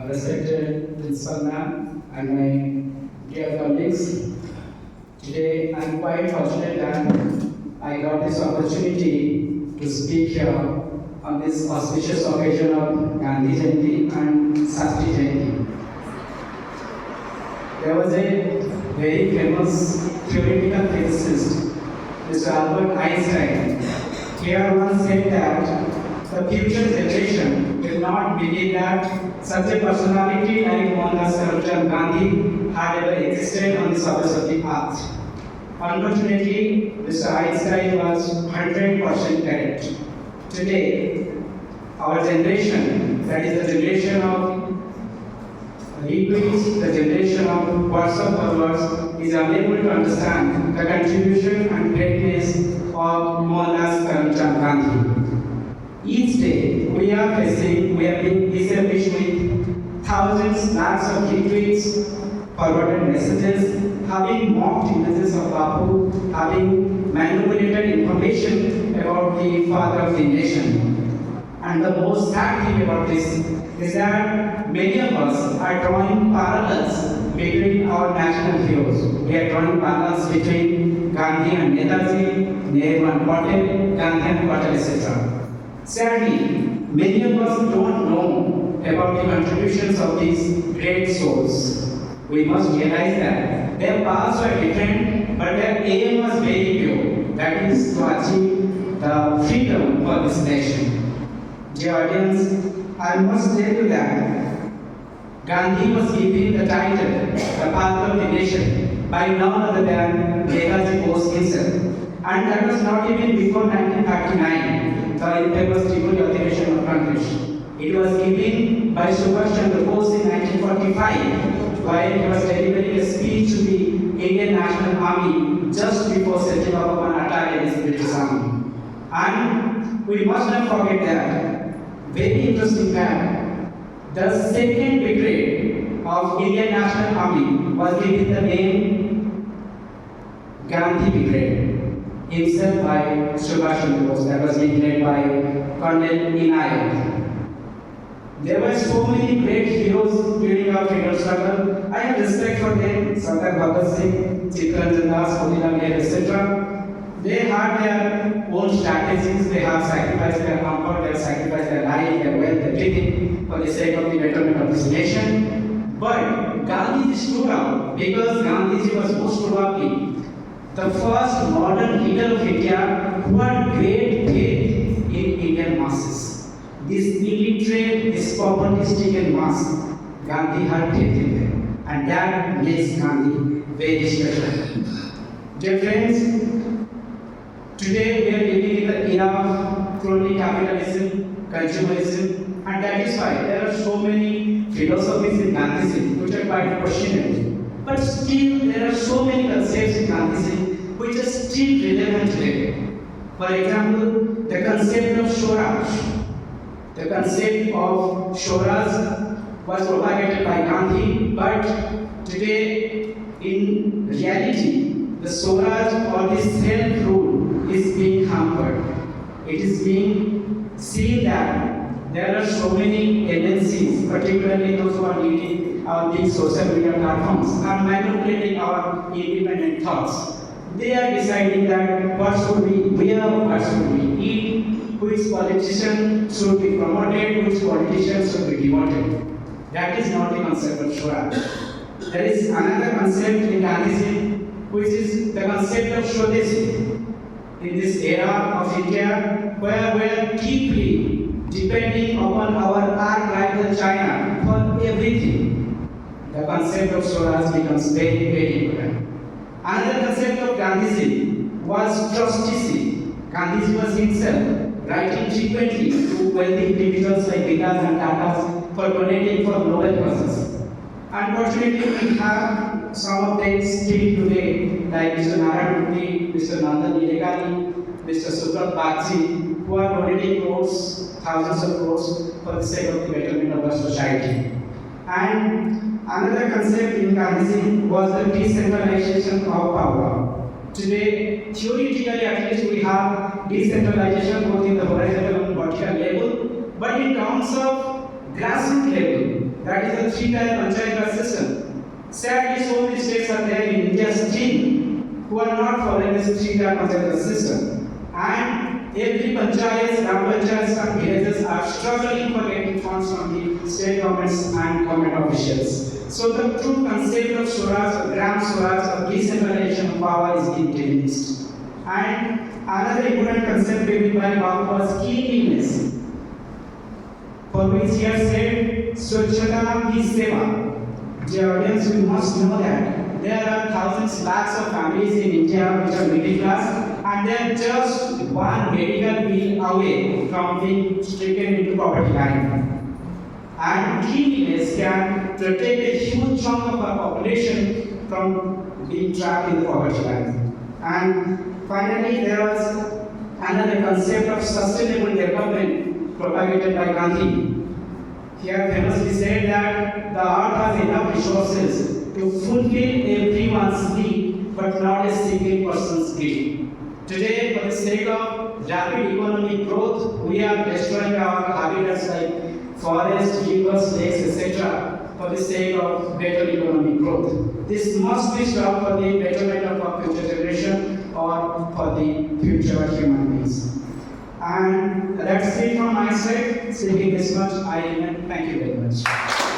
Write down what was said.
Respected Principal Ma'am and my dear colleagues, today I am quite fortunate that I got this opportunity to speak here on this auspicious occasion of Gandhi Jayanti and Shastri Jayanti. There was a very famous theoretical physicist, Mr. Albert Einstein. Here once said that the future generation will not believe that such a personality like Mohandas Karamchand Gandhi had ever existed on the surface of the earth. Unfortunately, Mr. Einstein was 100% correct. Today, our generation, that is the generation of retweets, the generation of WhatsApp followers, is unable to understand the contribution and greatness of Mohandas Karamchand Gandhi. Each day, we are being established with thousands, lakhs of retweets, forwarded messages, having mocked images of Bapu, having manipulated information about the father of the nation. And the most sad thing about this is that many of us are drawing parallels between our national heroes. We are drawing parallels between Gandhi and Netaji, Nehru and Patel, Gandhi and Patel, etc. Sadly, many of us don't know about the contributions of these great souls. We must realize that their paths were different, but their aim was very pure. That is to achieve the freedom for this nation. Dear audience, I must tell you that Gandhi was given the title, the Father of the Nation, by none other than Netaji Bose himself. And that was not even before 1939, the infamous Tripoli ଅଧିवेशन of Congress. It was given by Subhash Chandra Bose in 1945, while he was delivering a speech to the Indian National Army just before setting up an attack against the British Army. And we must not forget that very interesting fact, the second brigade of Indian National Army was given the name Gandhi Brigade, himself by Subhash Chandra Bose, that was being led by Colonel Inayat. There were so many great heroes during our freedom struggle. I have respect for them, Sardar Bhagat Singh, Chittaranjan Das, Motilal Nehru, etc. They had their own strategies, they have sacrificed their comfort, they have sacrificed their life, their wealth, everything for the sake of the betterment of this nation. But Gandhiji stood out because Gandhiji was most probably the first modern leader of India who had great faith in Indian masses. This illiterate, this poverty and mass, Gandhi had faith in them. And that makes Gandhi very special. Dear friends, today we are living in the era of crony capitalism, consumerism, and that is why there are so many philosophies in Gandhism which are quite questionable. But still, there are so many concepts in Gandhism which are still relevant today. For example, the concept of Swaraj. The concept of Swaraj was propagated by Gandhi, but today, in reality, the Swaraj or the self-rule is being hampered. It is being seen that there are so many MNCs, particularly those who are leading our big social media platforms, are manipulating our independent thoughts. They are deciding that what should we wear, what should we eat, which politician should be promoted, which politician should be demoted. That is not the concept of Swaraj. There is another concept in Gandhism, which is the concept of Swadeshi. In this era of India, where we are deeply depending upon our rival China for everything, the concept of Swaraj becomes very, very important. Another concept of Gandhism was trusteeship. Gandhiji was himself writing frequently to wealthy individuals like Vikas and Tatas for donating for noble causes. Unfortunately, we have some of them still today, like Mr. Narayan Murthy, Mr. Nandan Nilekani, Mr. Subrat Bagchi, who are donating crores, thousands of crores for the sake of the betterment of the society. And another concept in Gandhism was the decentralization of power. Today, theoretically at least, we have decentralization both in the horizontal and vertical level, But in terms of grassroots level, that is the three-tier panchayat Raj system. Sadly, so many states are there in India still who are not following this three-tier panchayat Raj system. And every panchayat, gram panchayats and villages are struggling for getting funds from the state governments and government officials. So the true concept of Swaraj, or Gram Swaraj, or decentralization of power is being diminished. And another important concept given by Babu was cleanliness, for which he has said, Swachhata Hi Seva. Dear audience, you must know that there are thousands, lakhs of families in India which are middle class, and they are just one medical bill away from being stricken into poverty line. And cleanliness can protect a huge chunk of our population from being trapped in the poverty line. And finally, there was another concept of sustainable development propagated by Gandhi. He has famously said that the earth has enough resources to fulfill everyone's need, but not a single person's need. Today, for the sake of rapid economic growth, we are destroying our habitats like forests, rivers, lakes, etc. for the sake of better economic growth. This must be stopped for the betterment of our future generation or for the future of human beings. And that's it from my side. Speaking this much, I thank you very much.